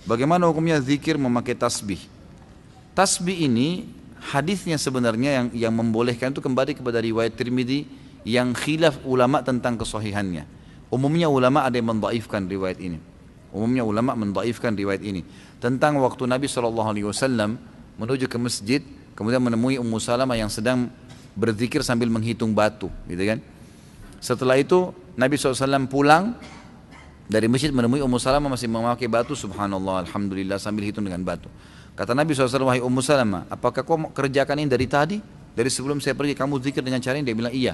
Bagaimana hukumnya zikir memakai tasbih? Tasbih ini hadisnya sebenarnya yang membolehkan itu kembali kepada riwayat Tirmidzi yang khilaf ulama tentang kesahihannya. Umumnya ulama ada yang mendhaifkan riwayat ini. Tentang waktu Nabi SAW menuju ke masjid, kemudian menemui Ummu Salamah yang sedang berzikir sambil menghitung batu, gitu kan? Setelah itu Nabi SAW pulang dari masjid menemui Ummu Salamah masih memakai batu, subhanallah, alhamdulillah, sambil hitung dengan batu. Kata Nabi SAW, wahai Ummu Salamah, apakah kau kerjakan ini dari tadi? Dari sebelum saya pergi kamu zikir dengan cara ini? Dia bilang iya.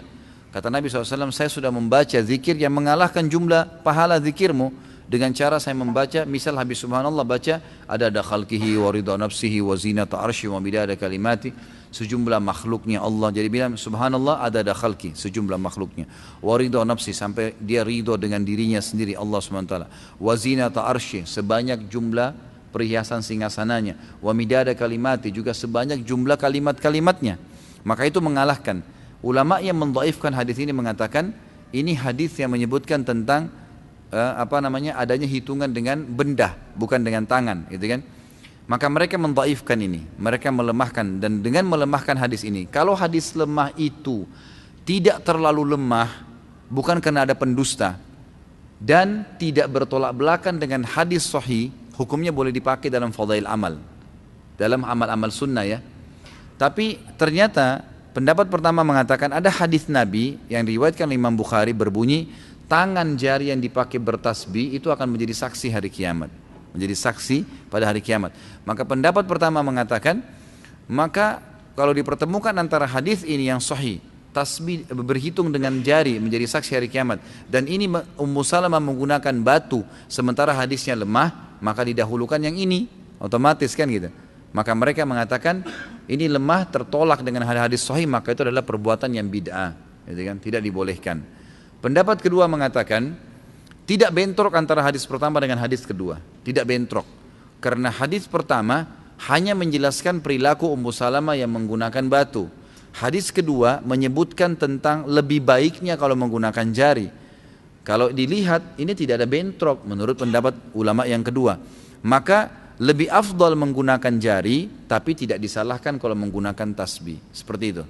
Kata Nabi SAW, saya sudah membaca zikir yang mengalahkan jumlah pahala zikirmu dengan cara saya membaca, misal habis subhanallah baca ada khalqihi wa ridha nafsihi wa zinata arsy wa midada kalimati, sejumlah makhluknya Allah. Jadi bilang subhanallah ada khalqi, sejumlah makhluknya, wa ridha nafsi, sampai dia ridho dengan dirinya sendiri Allah SWT, wa zinata arsy, sebanyak jumlah perhiasan singgasananya, wa midada kalimati, juga sebanyak jumlah kalimat-kalimatnya. Maka itu mengalahkan. Ulama yang mendhaifkan hadis ini mengatakan ini hadis yang menyebutkan tentang adanya hitungan dengan benda, bukan dengan tangan, gitu kan? Maka mereka mendhaifkan ini, mereka melemahkan, dan dengan melemahkan hadis ini, kalau hadis lemah itu tidak terlalu lemah, bukan karena ada pendusta, dan tidak bertolak belakang dengan hadis sahih, hukumnya boleh dipakai dalam fadail amal, dalam amal-amal sunnah ya. Tapi ternyata pendapat pertama mengatakan ada hadis Nabi yang diriwayatkan Imam Bukhari berbunyi, tangan jari yang dipakai bertasbih itu akan menjadi saksi hari kiamat, menjadi saksi pada hari kiamat. Maka pendapat pertama mengatakan, maka kalau dipertemukan antara hadis ini yang sahih, tasbih berhitung dengan jari menjadi saksi hari kiamat, dan ini Ummu Salamah menggunakan batu sementara hadisnya lemah, maka didahulukan yang ini, otomatis kan gitu. Maka mereka mengatakan ini lemah tertolak dengan hadis sahih, maka itu adalah perbuatan yang bid'ah, gitu kan? Tidak dibolehkan. Pendapat kedua mengatakan tidak bentrok antara hadis pertama dengan hadis kedua, tidak bentrok, karena hadis pertama hanya menjelaskan perilaku Ummu Salamah yang menggunakan batu. Hadis kedua menyebutkan tentang lebih baiknya kalau menggunakan jari. Kalau dilihat ini tidak ada bentrok menurut pendapat ulama yang kedua, maka lebih afdal menggunakan jari, tapi tidak disalahkan kalau menggunakan tasbih, seperti itu.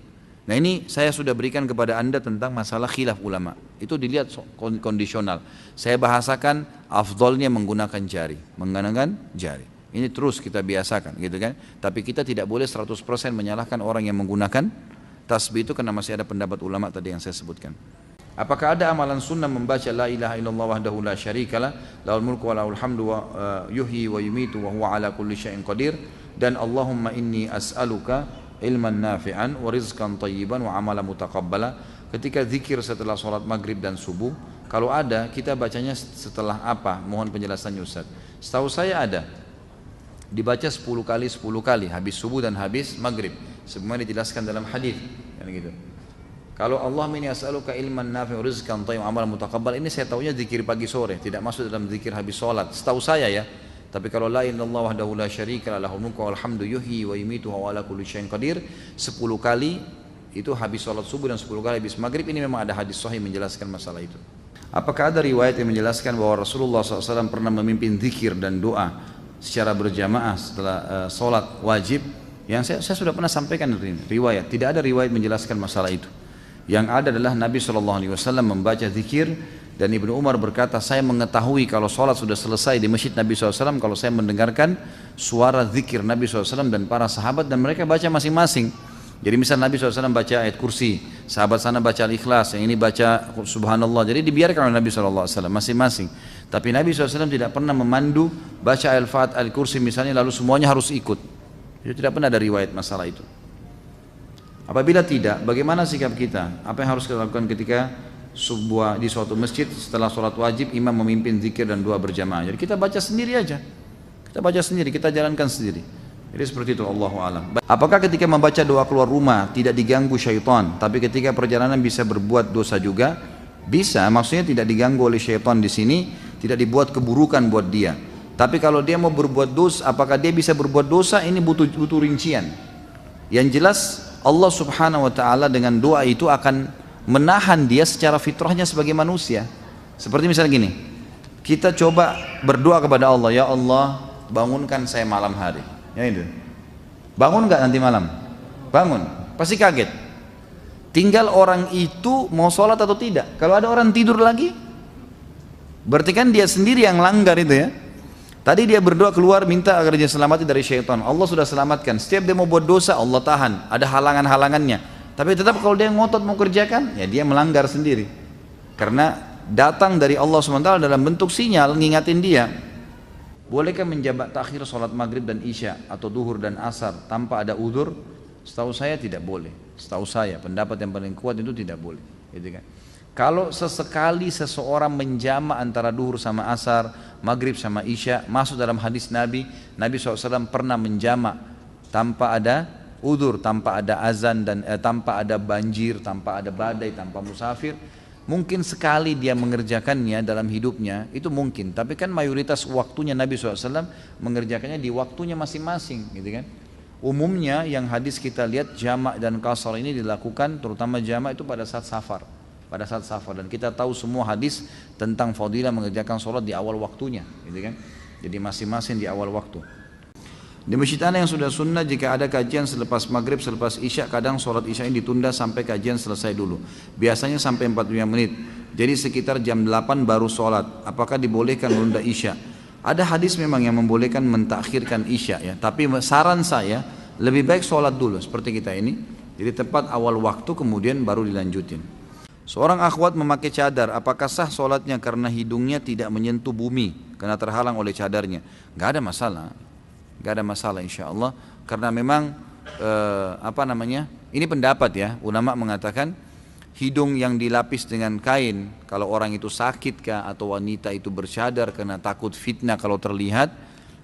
Nah ini saya sudah berikan kepada anda tentang masalah khilaf ulama, itu dilihat kondisional. Saya bahasakan afdalnya menggunakan jari, ini terus kita biasakan gitu kan. Tapi kita tidak boleh 100% menyalahkan orang yang menggunakan tasbih itu, karena masih ada pendapat ulama tadi yang saya sebutkan. Apakah ada amalan sunnah membaca la ilaha illallah wahdahu la syarikalah lahul mulku wa lahul hamdu wa yuhyi wa yumitu wa huwa ala kulli syai'in qadir, dan Allahumma inni as'aluka ilman nafi'an wa rizqan tayyiban wa amalan mutaqabbala, ketika zikir setelah sholat maghrib dan subuh? Kalau ada, kita bacanya setelah apa? Mohon penjelasannya Ustaz. Setahu saya ada, dibaca 10 kali habis subuh dan habis maghrib, sebagaimana dijelaskan dalam hadis kan gitu. Kalau Allah inni as'aluka ilman nafi'an wa rizqan tayyiban wa amalan mutaqabbal, ini saya tahunya zikir pagi sore, tidak masuk dalam zikir habis sholat, setahu saya ya. Tapi kalau la ilaha illallah wahdahu la syarika lahul mulku wal hamdu yuhyi wa yumitu wa ala kulli syai'in qadir 10 kali itu habis sholat subuh dan 10 kali habis maghrib, ini memang ada hadis sahih menjelaskan masalah itu. Apakah ada riwayat yang menjelaskan bahwa Rasulullah SAW pernah memimpin zikir dan doa secara berjamaah setelah sholat wajib? Yang saya sudah pernah sampaikan riwayat, tidak ada riwayat menjelaskan masalah itu. Yang ada adalah Nabi SAW membaca zikir, dan Ibnu Umar berkata, saya mengetahui kalau sholat sudah selesai di masjid Nabi SAW kalau saya mendengarkan suara zikir Nabi SAW dan para sahabat, dan mereka baca masing-masing. Jadi misal Nabi SAW baca ayat kursi, sahabat sana baca al-ikhlas, yang ini baca subhanallah, jadi dibiarkan oleh Nabi SAW masing-masing. Tapi Nabi SAW tidak pernah memandu baca al-fat, al-kursi misalnya lalu semuanya harus ikut. Itu tidak pernah ada riwayat masalah itu. Apabila tidak, bagaimana sikap kita? Apa yang harus kita lakukan ketika di suatu masjid setelah sholat wajib imam memimpin zikir dan doa berjamaah? Jadi kita baca sendiri aja, kita jalankan sendiri. Jadi seperti itu, Allahu a'lam. Apakah ketika membaca doa keluar rumah tidak diganggu syaitan, tapi ketika perjalanan bisa berbuat dosa juga? Bisa, maksudnya tidak diganggu oleh syaitan di sini, tidak dibuat keburukan buat dia. Tapi kalau dia mau berbuat dosa, apakah dia bisa berbuat dosa? Ini butuh rincian. Yang jelas Allah Subhanahu wa taala dengan doa itu akan menahan dia secara fitrahnya sebagai manusia. Seperti misalnya gini, kita coba berdoa kepada Allah, ya Allah bangunkan saya malam hari. Ya itu. Bangun nggak nanti malam? Bangun. Pasti kaget. Tinggal orang itu mau sholat atau tidak. Kalau ada orang tidur lagi, berarti kan dia sendiri yang langgar itu ya. Tadi dia berdoa keluar minta agar dia selamatkan dari syaitan. Allah sudah selamatkan. Setiap dia mau buat dosa Allah tahan. Ada halangan-halangannya. Tapi tetap kalau dia ngotot mau kerjakan, ya dia melanggar sendiri. Karena datang dari Allah SWT dalam bentuk sinyal ngingatin dia. Bolehkah menjabat takhir sholat maghrib dan isya atau duhur dan asar tanpa ada udzur? Setahu saya tidak boleh. Setahu saya pendapat yang paling kuat itu tidak boleh. Gitu kan? Kalau sesekali seseorang menjama antara duhur sama asar, maghrib sama isya, masuk dalam hadis Nabi SAW pernah menjama tanpa ada udzur, tanpa ada azan dan tanpa ada banjir, tanpa ada badai, tanpa musafir. Mungkin sekali dia mengerjakannya dalam hidupnya, itu mungkin. Tapi kan mayoritas waktunya Nabi SAW mengerjakannya di waktunya masing-masing, gitu kan. Umumnya yang hadis kita lihat jamak dan qasar ini dilakukan, terutama jamak itu pada saat safar. Pada saat safar, dan kita tahu semua hadis tentang fadilah mengerjakan sholat di awal waktunya, gitu kan. Jadi masing-masing di awal waktu. Di masjid ana yang sudah sunnah, jika ada kajian selepas maghrib, selepas isya, kadang sholat isya ini ditunda sampai kajian selesai dulu. Biasanya sampai 45 menit. Jadi sekitar jam 8 baru sholat. Apakah dibolehkan menunda isya? Ada hadis memang yang membolehkan mentakhirkan isya ya. Tapi saran saya lebih baik sholat dulu seperti kita ini. Jadi tepat awal waktu kemudian baru dilanjutin. Seorang akhwat memakai cadar, apakah sah sholatnya karena hidungnya tidak menyentuh bumi karena terhalang oleh cadarnya? Gak ada masalah. Gak ada masalah insya Allah, karena memang ini pendapat ya, ulama mengatakan hidung yang dilapis dengan kain, kalau orang itu sakit kah atau wanita itu bercadar karena takut fitnah kalau terlihat,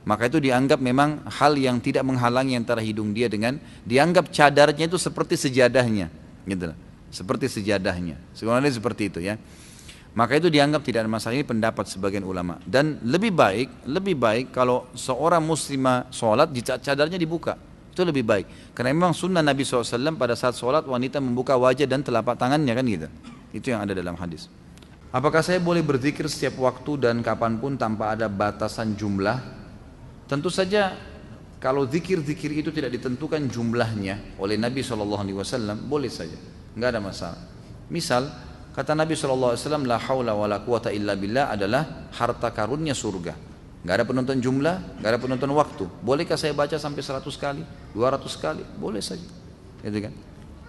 maka itu dianggap memang hal yang tidak menghalangi antara hidung dia dengan, dianggap cadarnya itu seperti sejadahnya, gitu, seperti sejadahnya, sebenarnya seperti itu ya. Maka itu dianggap tidak ada masalah. Ini pendapat sebagian ulama. Dan lebih baik kalau seorang muslimah sholat cadarnya dibuka, itu lebih baik. Karena memang sunnah Nabi SAW pada saat sholat wanita membuka wajah dan telapak tangannya kan gitu. Itu yang ada dalam hadis. Apakah saya boleh berzikir setiap waktu dan kapanpun tanpa ada batasan jumlah? Tentu saja kalau zikir-zikir itu tidak ditentukan jumlahnya oleh Nabi SAW, boleh saja, nggak ada masalah. Misal kata Nabi SAW, la haula wa la quwata illa billah adalah harta karunnya surga. Gak ada penentuan jumlah, gak ada penentuan waktu. Bolehkah saya baca sampai 100 kali, 200 kali? Boleh saja, gitu kan.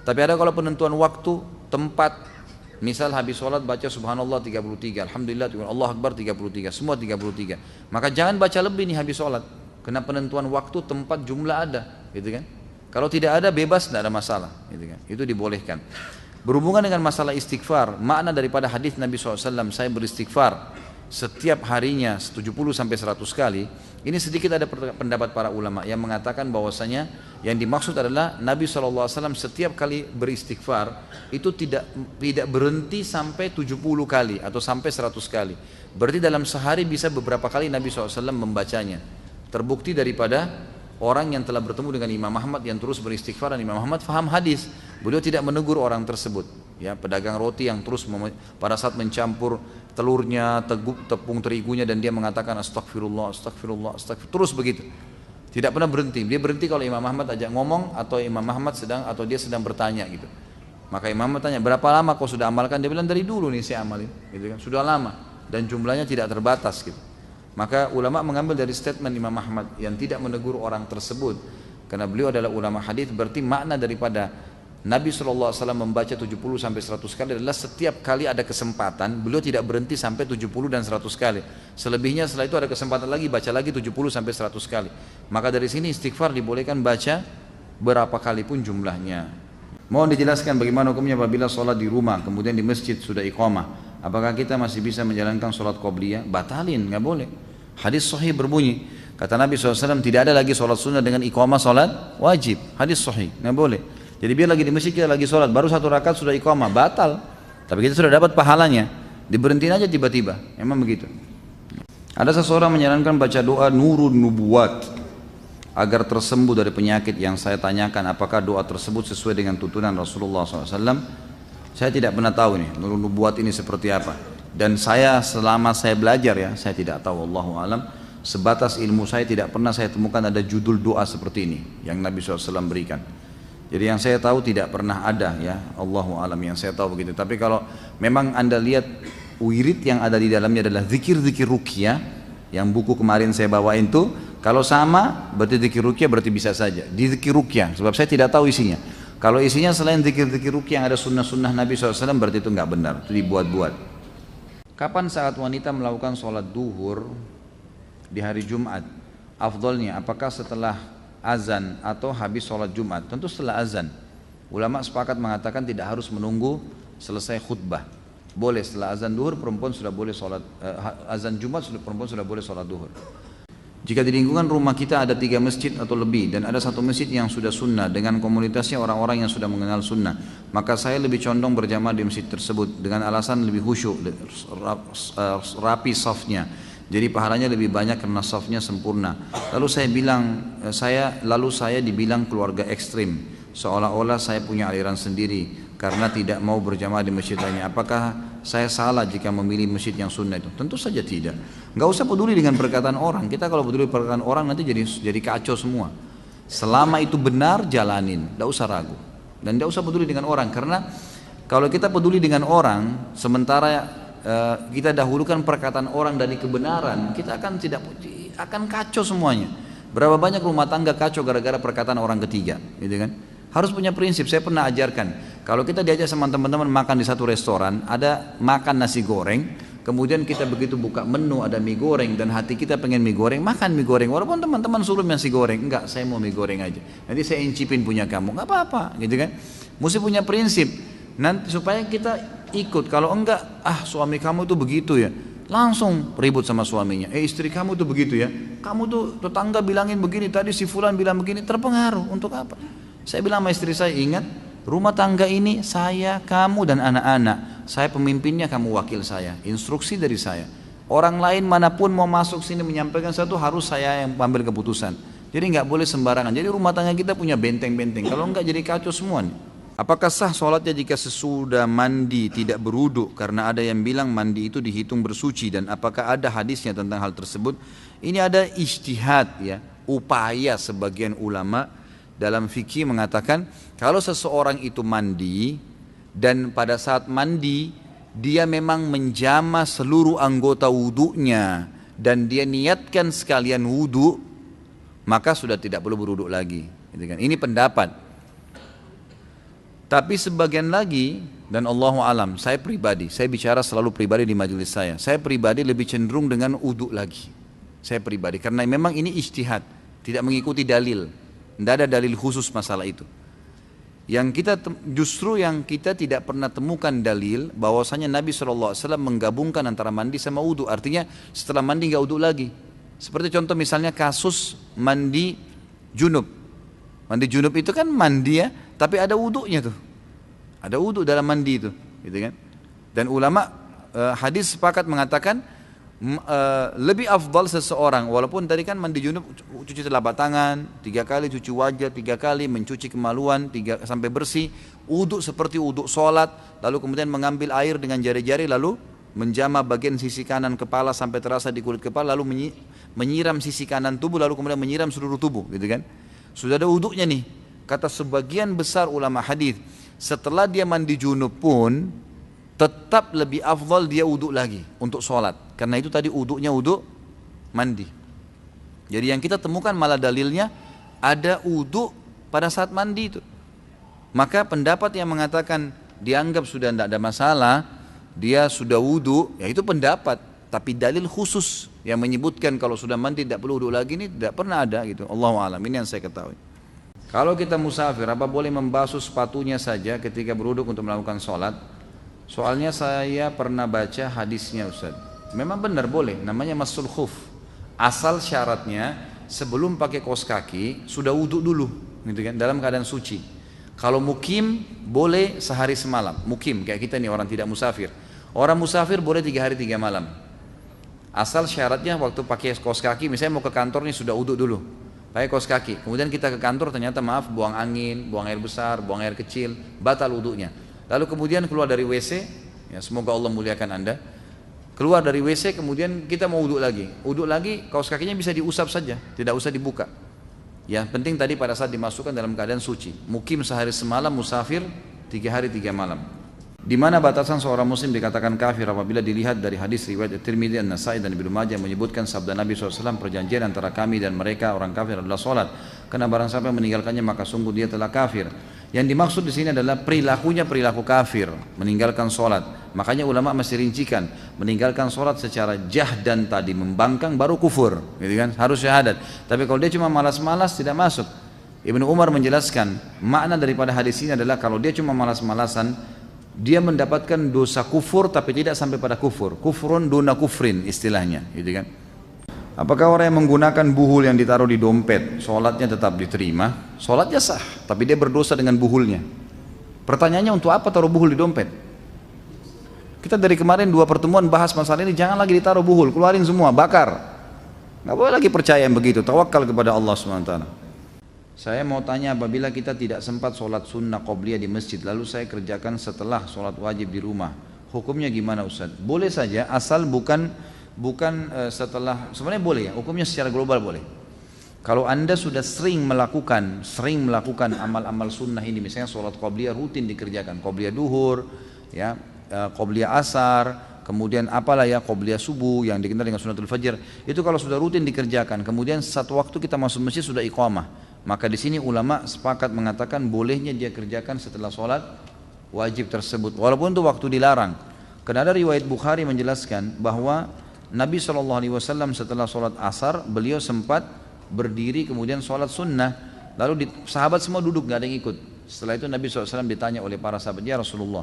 Tapi ada kalau penentuan waktu, tempat. Misal habis sholat baca subhanallah 33, alhamdulillah, Allah akbar 33, semua 33. Maka jangan baca lebih nih habis sholat. Kena penentuan waktu, tempat, jumlah ada, gitu kan. Kalau tidak ada bebas, tidak ada masalah, gitu kan. Itu dibolehkan. Berhubungan dengan masalah istighfar, makna daripada hadis Nabi SAW, saya beristighfar setiap harinya 70-100 kali. Ini sedikit ada pendapat para ulama yang mengatakan bahwasanya yang dimaksud adalah Nabi SAW setiap kali beristighfar itu tidak berhenti sampai 70 kali atau sampai 100 kali. Berarti dalam sehari bisa beberapa kali Nabi SAW membacanya. Terbukti daripada orang yang telah bertemu dengan Imam Ahmad yang terus beristighfar, dan Imam Ahmad faham hadis. Beliau tidak menegur orang tersebut. Ya, pedagang roti yang terus pada saat mencampur telurnya, tepung terigunya, dan dia mengatakan astagfirullah, astagfirullah, astagfirullah, terus begitu. Tidak pernah berhenti. Dia berhenti kalau Imam Ahmad ajak ngomong atau Imam Ahmad dia sedang bertanya gitu. Maka Imam Ahmad tanya, berapa lama kau sudah amalkan? Dia bilang dari dulu nih saya amalin, gitu kan. Sudah lama dan jumlahnya tidak terbatas gitu. Maka ulama mengambil dari statement Imam Ahmad yang tidak menegur orang tersebut, karena beliau adalah ulama hadis, berarti makna daripada Nabi SAW membaca 70-100 kali adalah setiap kali ada kesempatan beliau tidak berhenti sampai 70 dan 100 kali. Selebihnya setelah itu ada kesempatan lagi baca lagi 70-100 kali. Maka dari sini istighfar dibolehkan baca berapa kali pun jumlahnya. Mohon dijelaskan bagaimana hukumnya apabila sholat di rumah kemudian di masjid sudah iqamah. Apakah kita masih bisa menjalankan sholat qobliyah? Batalin, nggak boleh. Hadis sahih berbunyi, kata Nabi SAW, tidak ada lagi sholat sunnah dengan iqamah sholat wajib. Hadis sahih, nggak boleh. Jadi biar lagi di masjid kita lagi sholat, baru 1 rakaat sudah iqamah, batal. Tapi kita sudah dapat pahalanya, diberhentiin aja tiba-tiba, memang begitu. Ada seseorang menyarankan baca doa nurun nubuwat agar tersembuh dari penyakit yang saya tanyakan, apakah doa tersebut sesuai dengan tuntunan Rasulullah SAW? Saya tidak pernah tahu nih, nurun nubuwat ini seperti apa. Dan selama saya belajar ya, saya tidak tahu, Allahu alam. Sebatas ilmu saya tidak pernah saya temukan ada judul doa seperti ini yang Nabi SAW berikan. Jadi yang saya tahu tidak pernah ada ya, Allahu alam, yang saya tahu begitu. Tapi kalau memang Anda lihat wirid yang ada di dalamnya adalah zikir-zikir ruqyah, yang buku kemarin saya bawain tuh, kalau sama berarti zikir ruqyah berarti bisa saja di zikir ruqyah, sebab saya tidak tahu isinya. Kalau isinya selain zikir-zikir ruqyah yang ada sunnah-sunnah Nabi SAW berarti itu nggak benar, itu dibuat-buat. Kapan saat wanita melakukan sholat duhur di hari Jumat? Afdolnya apakah setelah azan atau habis sholat Jumat? Tentu setelah azan. Ulama sepakat mengatakan tidak harus menunggu selesai khutbah. Boleh setelah azan duhur perempuan sudah boleh sholat, azan Jumat perempuan sudah boleh sholat duhur. Jika di lingkungan rumah kita ada 3 masjid atau lebih dan ada 1 masjid yang sudah sunnah dengan komunitasnya orang-orang yang sudah mengenal sunnah, maka saya lebih condong berjamaah di masjid tersebut dengan alasan lebih khusyuk, rapi safnya. Jadi pahalanya lebih banyak karena safnya sempurna. Lalu saya dibilang keluarga ekstrim, seolah-olah saya punya aliran sendiri karena tidak mau berjamaah di masjid lainnya. Apakah saya salah jika memilih masjid yang sunnah itu? Tentu saja tidak. Nggak usah peduli dengan perkataan orang. Kita kalau peduli perkataan orang nanti jadi kacau semua. Selama itu benar jalanin, nggak usah ragu dan nggak usah peduli dengan orang. Karena kalau kita peduli dengan orang, sementara kita dahulukan perkataan orang dari kebenaran, kita akan kacau semuanya. Berapa banyak rumah tangga kacau gara-gara perkataan orang ketiga, gitu kan? Harus punya prinsip. Saya pernah ajarkan, kalau kita diajak sama teman-teman makan di satu restoran, ada makan nasi goreng, kemudian kita begitu buka menu ada mie goreng dan hati kita pengen mie goreng, makan mie goreng. Walaupun teman-teman suruh nasi goreng, enggak, saya mau mie goreng aja. Nanti saya incipin punya kamu, enggak apa-apa, gitu kan? Mesti punya prinsip. Nanti supaya kita ikut. Kalau enggak, suami kamu tuh begitu ya, langsung ribut sama suaminya. Istri kamu tuh begitu ya, kamu tuh tetangga bilangin begini, tadi si fulan bilang begini, terpengaruh. Untuk apa? Saya bilang sama istri saya, ingat, rumah tangga ini saya, kamu dan anak-anak. Saya pemimpinnya, kamu wakil saya. Instruksi dari saya. Orang lain manapun mau masuk sini menyampaikan sesuatu harus saya yang ambil keputusan. Jadi nggak boleh sembarangan. Jadi rumah tangga kita punya benteng-benteng. Kalau enggak jadi kacau semua nih. Apakah sah sholatnya jika sesudah mandi tidak berwudu? Karena ada yang bilang mandi itu dihitung bersuci, dan apakah ada hadisnya tentang hal tersebut? Ini ada ijtihad ya, upaya sebagian ulama dalam fikih mengatakan kalau seseorang itu mandi dan pada saat mandi dia memang menjama seluruh anggota wudunya dan dia niatkan sekalian wudu, maka sudah tidak perlu berwudu lagi. Ini pendapat. Tapi sebagian lagi, dan Allahu alam, saya pribadi, saya bicara selalu pribadi di majelis saya pribadi lebih cenderung dengan wudu lagi. Saya pribadi, karena memang ini ijtihad, tidak mengikuti dalil, tidak ada dalil khusus masalah itu. Justru yang kita tidak pernah temukan dalil bahwasanya Nabi SAW menggabungkan antara mandi sama wudu. Artinya setelah mandi nggak wudu lagi. Seperti contoh misalnya kasus mandi junub. Mandi junub itu kan mandi ya, tapi ada wudunya tuh. Ada wudu dalam mandi itu, gitu kan? Dan ulama hadis sepakat mengatakan lebih afdal seseorang, walaupun tadi kan mandi junub cuci telapak tangan 3 kali, cuci wajah 3 kali, mencuci kemaluan 3 sampai bersih, wudu seperti wudu sholat, lalu kemudian mengambil air dengan jari-jari lalu menjama bagian sisi kanan kepala sampai terasa di kulit kepala, lalu menyiram sisi kanan tubuh, lalu kemudian menyiram seluruh tubuh, gitu kan? Sudah ada wudunya nih. Kata sebagian besar ulama hadis, setelah dia mandi junub pun tetap lebih afdal dia wudu lagi untuk sholat. Karena itu tadi wudunya wudu mandi. Jadi yang kita temukan malah dalilnya ada wudu pada saat mandi itu. Maka pendapat yang mengatakan dianggap sudah tidak ada masalah, dia sudah wudu, ya itu pendapat. Tapi dalil khusus yang menyebutkan kalau sudah mandi tidak perlu wudu lagi ini tidak pernah ada gitu. Allahu a'lam, ini yang saya ketahui. Kalau kita musafir, apa boleh membasuh sepatunya saja ketika berwudu untuk melakukan sholat? Soalnya saya pernah baca hadisnya Ustaz. Memang benar boleh, namanya masul khuf. Asal syaratnya sebelum pakai kaos kaki sudah wudu dulu, gitu kan? Dalam keadaan suci. Kalau mukim boleh sehari semalam. Mukim kayak kita nih orang tidak musafir. Orang musafir boleh 3 hari 3 malam. Asal syaratnya waktu pakai kaos kaki, misalnya mau ke kantor nih sudah wudu dulu, pakai kaos kaki. Kemudian kita ke kantor ternyata maaf buang angin, buang air besar, buang air kecil, batal wudunya. Lalu kemudian keluar dari WC, ya semoga Allah muliakan Anda. Keluar dari WC kemudian kita mau wudhu lagi. Wudhu lagi, kaos kakinya bisa diusap saja, tidak usah dibuka. Ya, penting tadi pada saat dimasukkan dalam keadaan suci. Mukim sehari semalam, musafir 3 hari 3 malam. Di mana batasan seorang muslim dikatakan kafir apabila dilihat dari hadis riwayat Tirmidzi, An-Nasai dan Ibnu Majah menyebutkan sabda Nabi SAW, perjanjian antara kami dan mereka orang kafir adalah solat. Karena barang siapa yang meninggalkannya maka sungguh dia telah kafir. Yang dimaksud di sini adalah perilakunya perilaku kafir, meninggalkan solat. Makanya ulama masih rincikan, meninggalkan solat secara jahdan tadi membangkang baru kufur, gitu kan? Harus syahadat. Tapi kalau dia cuma malas-malas tidak masuk. Ibnu Umar menjelaskan makna daripada hadis ini adalah kalau dia cuma malas-malasan, dia mendapatkan dosa kufur tapi tidak sampai pada kufur. Kufrun duna kufrin istilahnya, gitu kan? Apakah orang yang menggunakan buhul yang ditaruh di dompet, sholatnya tetap diterima? Sholatnya sah, tapi dia berdosa dengan buhulnya. Pertanyaannya, untuk apa taruh buhul di dompet? Kita dari kemarin 2 pertemuan bahas masalah ini, jangan lagi ditaruh buhul, keluarin semua, bakar. Nggak boleh lagi percaya yang begitu, tawakal kepada Allah SWT. Saya mau tanya, apabila kita tidak sempat sholat sunnah qobliyah di masjid, lalu saya kerjakan setelah sholat wajib di rumah, hukumnya gimana Ustaz? Boleh saja, asal bukan setelah, sebenarnya boleh ya, hukumnya secara global boleh. Kalau anda sudah sering melakukan amal-amal sunnah ini, misalnya sholat qobliyah rutin dikerjakan, qobliyah duhur, ya, qobliyah asar, kemudian apalah ya, qobliyah subuh yang dikenal dengan sunnatul fajr, itu kalau sudah rutin dikerjakan, kemudian satu waktu kita masuk masjid sudah iqamah, maka di sini ulama sepakat mengatakan bolehnya dia kerjakan setelah sholat wajib tersebut, walaupun itu waktu dilarang. Karena ada riwayat Bukhari menjelaskan bahwa Nabi SAW setelah sholat asar beliau sempat berdiri kemudian sholat sunnah, lalu sahabat semua duduk, gak ada yang ikut. Setelah itu Nabi SAW ditanya oleh para sahabat, ya Rasulullah,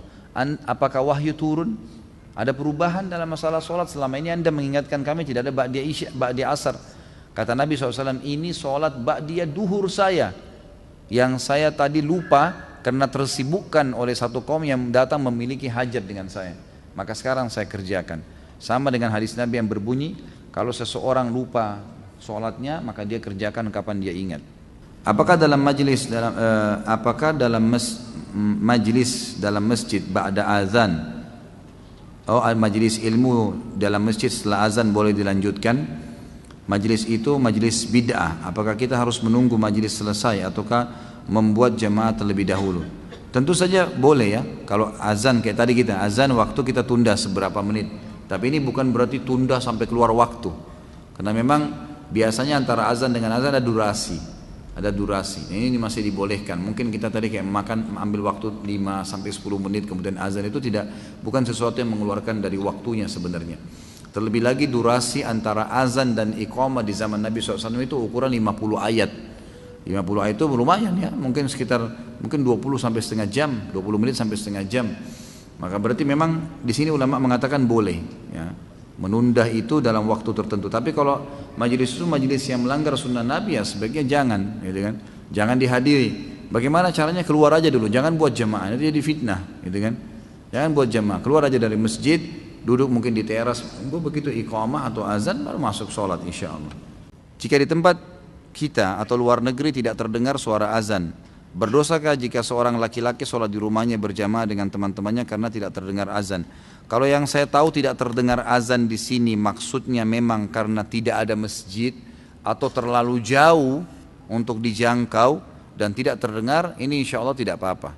apakah wahyu turun? Ada perubahan dalam masalah sholat? Selama ini anda mengingatkan kami tidak ada ba'diyah isya, ba'diyah asar. Kata Nabi SAW, ini sholat ba'diyah duhur saya, yang saya tadi lupa karena tersibukkan oleh satu kaum yang datang memiliki hajat dengan saya, maka sekarang saya kerjakan. Sama dengan hadis Nabi yang berbunyi, kalau seseorang lupa sholatnya maka dia kerjakan kapan dia ingat. Apakah dalam majlis dalam masjid ba'da azan, majlis ilmu dalam masjid setelah azan boleh dilanjutkan? Majlis itu majlis bid'ah. Apakah kita harus menunggu majlis selesai ataukah membuat jamaah terlebih dahulu? Tentu saja boleh ya. Kalau azan kayak tadi kita azan, waktu kita tunda seberapa menit. Tapi ini bukan berarti tunda sampai keluar waktu. Karena memang biasanya antara azan dengan azan ada durasi. Ada durasi. Ini masih dibolehkan. Mungkin kita tadi kayak ambil waktu 5 sampai 10 menit kemudian azan, itu bukan sesuatu yang mengeluarkan dari waktunya sebenarnya. Terlebih lagi durasi antara azan dan iqamah di zaman Nabi SAW itu ukuran 50 ayat. 50 ayat itu lumayan ya, mungkin sekitar 20 sampai setengah jam, 20 menit sampai setengah jam. Maka berarti memang di sini ulama mengatakan boleh ya, menunda itu dalam waktu tertentu. Tapi kalau majelis itu majelis yang melanggar sunnah Nabi, ya sebaiknya jangan, gitu kan? Jangan dihadiri. Bagaimana caranya? Keluar aja dulu, jangan buat jamaah, itu jadi fitnah, gitu kan? Jangan buat jamaah, keluar aja dari masjid, duduk mungkin di teras, begitu iqamah atau azan baru masuk sholat insya Allah. Jika di tempat kita atau luar negeri tidak terdengar suara azan, berdosakah jika seorang laki-laki sholat di rumahnya berjamaah dengan teman-temannya karena tidak terdengar azan? Kalau yang saya tahu tidak terdengar azan di sini maksudnya memang karena tidak ada masjid atau terlalu jauh untuk dijangkau dan tidak terdengar, ini insya Allah tidak apa-apa.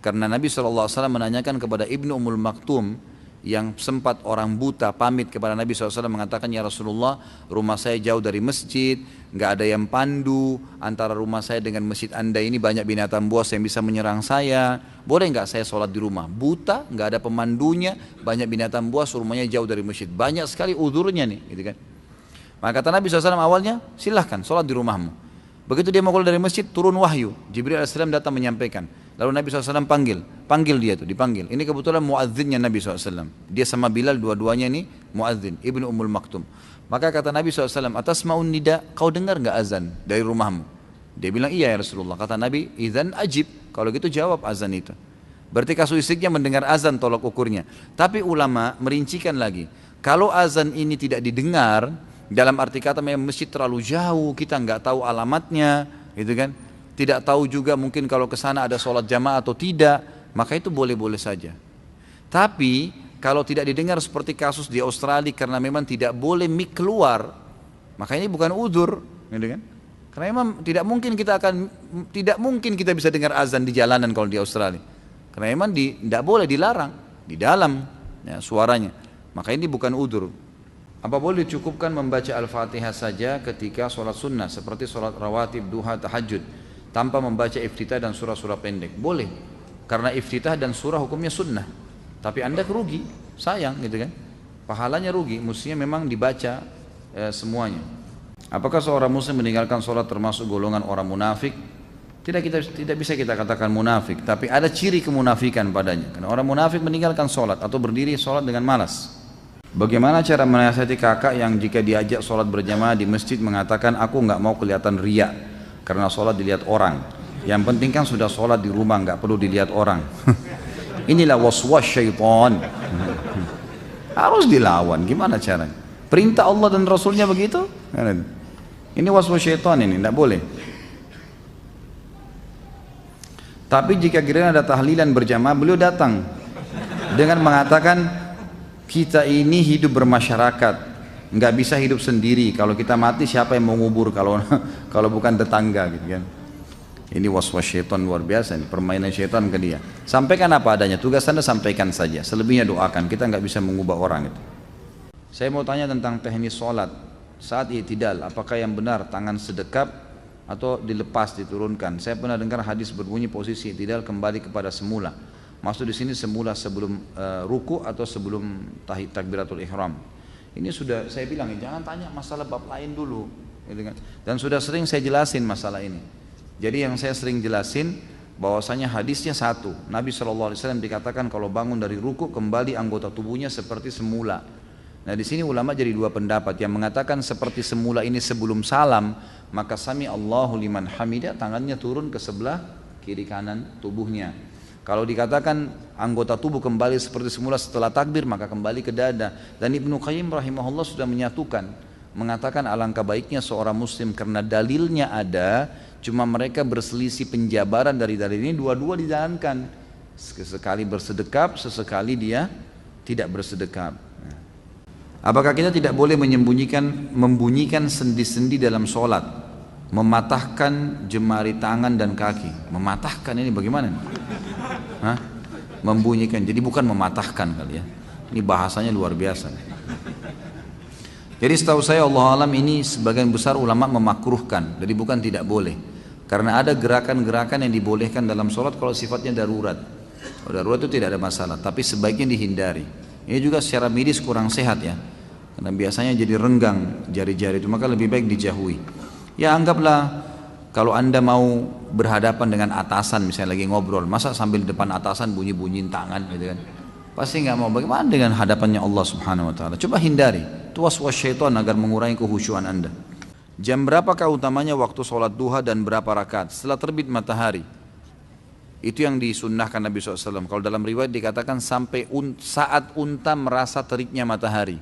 Karena Nabi SAW menanyakan kepada Ibnu Ummul Maktum yang sempat orang buta pamit kepada Nabi SAW mengatakan, ya Rasulullah, rumah saya jauh dari masjid, nggak ada yang pandu, antara rumah saya dengan masjid anda ini banyak binatang buas yang bisa menyerang saya, boleh nggak saya sholat di rumah? Buta, nggak ada pemandunya, banyak binatang buas, rumahnya jauh dari masjid, banyak sekali udurnya nih, gitu kan? Maka kata Nabi SAW awalnya, silahkan sholat di rumahmu. Begitu dia mau keluar dari masjid, turun wahyu, Jibril AS datang menyampaikan. Lalu Nabi SAW panggil dia tuh, dipanggil. Ini kebetulan muadzinnya Nabi SAW. Dia sama Bilal, dua-duanya ini muadzin, Ibnu Ummul Maktum. Maka kata Nabi SAW, atas ma'un nida, kau dengar gak azan dari rumahmu? Dia bilang, iya ya Rasulullah. Kata Nabi, idzan ajib, kalau gitu jawab azan itu. Berarti kasuistiknya mendengar azan tolak ukurnya. Tapi ulama merincikan lagi, kalau azan ini tidak didengar, dalam arti kata memang masjid terlalu jauh, kita nggak tahu alamatnya, gitu kan? Tidak tahu juga mungkin kalau ke sana ada sholat jamaah atau tidak, maka itu boleh-boleh saja. Tapi kalau tidak didengar seperti kasus di Australia karena memang tidak boleh mic keluar, maka ini bukan udzur, gitu kan? Karena memang tidak mungkin kita bisa dengar azan di jalanan kalau di Australia. Karena memang tidak boleh, dilarang di dalam ya, suaranya. Maka ini bukan udzur. Apa boleh dicukupkan membaca Al-Fatihah saja ketika sholat sunnah seperti sholat rawatib, duha, tahajud tanpa membaca iftitah dan surah-surah pendek? Boleh, karena iftitah dan surah hukumnya sunnah. Tapi anda rugi, sayang gitu kan? Pahalanya rugi, mestinya memang dibaca semuanya. Apakah seorang muslim meninggalkan sholat termasuk golongan orang munafik? Tidak bisa kita katakan munafik, tapi ada ciri kemunafikan padanya. Karena orang munafik meninggalkan sholat atau berdiri sholat dengan malas. Bagaimana cara menasihati kakak yang jika diajak sholat berjamaah di masjid mengatakan aku nggak mau kelihatan riya karena sholat dilihat orang. Yang penting kan sudah sholat di rumah, nggak perlu dilihat orang. Inilah waswas syaitan. Harus dilawan. Gimana caranya? Perintah Allah dan Rasulnya begitu? Ini waswas syaitan ini, tidak boleh. Tapi jika kira ada tahlilan berjamaah, beliau datang dengan mengatakan kita ini hidup bermasyarakat, nggak bisa hidup sendiri. Kalau kita mati siapa yang mau ngubur kalau bukan tetangga gitu kan? Ini waswas syaitan luar biasa, ini permainan syaitan ke dia. Sampaikan apa adanya, tugas anda sampaikan saja. Selebihnya doakan. Kita nggak bisa mengubah orang itu. Saya mau tanya tentang teknis sholat saat i'tidal. Apakah yang benar tangan sedekap atau dilepas diturunkan? Saya pernah dengar hadis berbunyi posisi i'tidal kembali kepada semula. Maksud di sini semula sebelum ruku atau sebelum takbiratul ihram. Ini sudah saya bilang, jangan tanya masalah bab lain dulu, gitu kan? Dan sudah sering saya jelasin masalah ini. Jadi yang saya sering jelasin bahwasanya hadisnya satu. Nabi SAW dikatakan kalau bangun dari ruku kembali anggota tubuhnya seperti semula. Nah di sini ulama jadi dua pendapat. Yang mengatakan seperti semula ini sebelum salam, maka sami Allahu liman hamidah, tangannya turun ke sebelah kiri kanan tubuhnya. Kalau dikatakan anggota tubuh kembali seperti semula setelah takbir, maka kembali ke dada. Dan Ibnu Qayyim rahimahullah sudah menyatukan, mengatakan alangkah baiknya seorang muslim karena dalilnya ada, cuma mereka berselisih penjabaran dari dalil ini, dua-dua dijalankan. Sesekali bersedekap, sesekali dia tidak bersedekap. Apakah kita tidak boleh membunyikan sendi-sendi dalam sholat, mematahkan jemari tangan dan kaki? Mematahkan ini bagaimana? Hah? Membunyikan, jadi bukan mematahkan kali ya. Ini bahasanya luar biasa. Jadi setahu saya Allah alam ini sebagian besar ulama memakruhkan, jadi bukan tidak boleh. Karena ada gerakan-gerakan yang dibolehkan dalam sholat kalau sifatnya darurat. Kalau darurat itu tidak ada masalah, tapi sebaiknya dihindari. Ini juga secara medis kurang sehat ya. Karena biasanya jadi renggang jari-jari itu, maka lebih baik dijauhi. Ya anggaplah kalau anda mau berhadapan dengan atasan misalnya lagi ngobrol, masa sambil depan atasan bunyi-bunyiin tangan gitu kan? Pasti nggak mau. Bagaimana dengan hadapannya Allah Subhanahu Wa Taala? Coba hindari. Itu waswas syaitan agar mengurangi kekhusyuan anda. Jam berapakah utamanya waktu sholat duha dan berapa rakaat? Setelah terbit matahari. Itu yang disunnahkan Nabi SAW. Kalau dalam riwayat dikatakan sampai saat unta merasa teriknya matahari.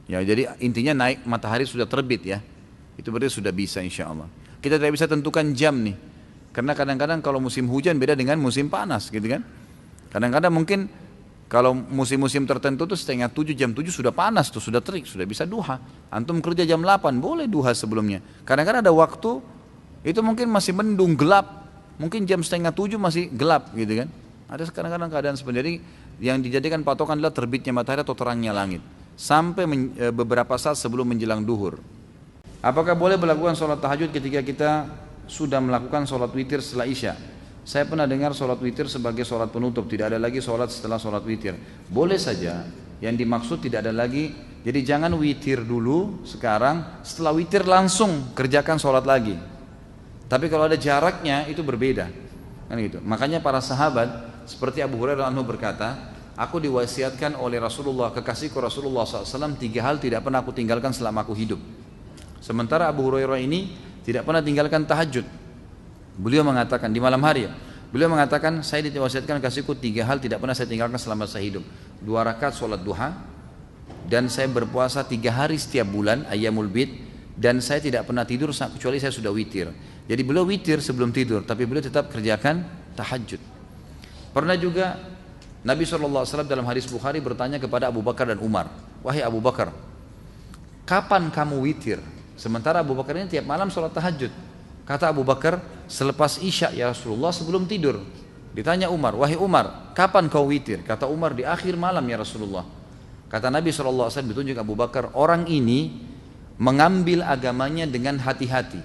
Ya, jadi intinya naik matahari sudah terbit ya. Itu berarti sudah bisa insya Allah. Kita tidak bisa tentukan jam nih. Karena kadang-kadang kalau musim hujan beda dengan musim panas gitu kan. Kadang-kadang mungkin kalau musim-musim tertentu tuh setengah 7, jam 7 sudah panas tuh, sudah terik, sudah bisa duha. Antum kerja jam 8, boleh duha sebelumnya. Kadang-kadang ada waktu itu mungkin masih mendung, gelap. Mungkin jam setengah 7 masih gelap gitu kan. Ada kadang-kadang keadaan seperti itu. Yang dijadikan patokan adalah terbitnya matahari atau terangnya langit. Sampai beberapa saat sebelum menjelang duhur. Apakah boleh melakukan sholat tahajud ketika kita sudah melakukan sholat witir setelah isya? Saya pernah dengar sholat witir sebagai sholat penutup, tidak ada lagi sholat setelah sholat witir. Boleh saja, yang dimaksud tidak ada lagi. Jadi jangan witir dulu sekarang, setelah witir langsung kerjakan sholat lagi. Tapi kalau ada jaraknya itu berbeda, kan gitu. Makanya para sahabat seperti Abu Hurairah anhu berkata, aku diwasiatkan oleh Rasulullah, kekasihku Rasulullah SAW, 3 hal tidak pernah aku tinggalkan selama aku hidup. Sementara Abu Hurairah ini tidak pernah tinggalkan tahajud. Beliau mengatakan di malam hari ya, beliau mengatakan saya diwasiatkan kasihku 3 hal tidak pernah saya tinggalkan selama saya hidup. 2 rakaat sholat duha, dan saya berpuasa 3 hari setiap bulan ayyamul bid, dan saya tidak pernah tidur kecuali saya sudah witir. Jadi beliau witir sebelum tidur, tapi beliau tetap kerjakan tahajud. Pernah juga Nabi SAW dalam hadis Bukhari bertanya kepada Abu Bakar dan Umar, wahai Abu Bakar, kapan kamu witir? Sementara Abu Bakar ini tiap malam sholat tahajud. Kata Abu Bakar, selepas Isya ya Rasulullah, sebelum tidur. Ditanya Umar, wahai Umar, kapan kau witir? Kata Umar, di akhir malam ya Rasulullah. Kata Nabi SAW ditunjuk Abu Bakar, orang ini mengambil agamanya dengan hati-hati.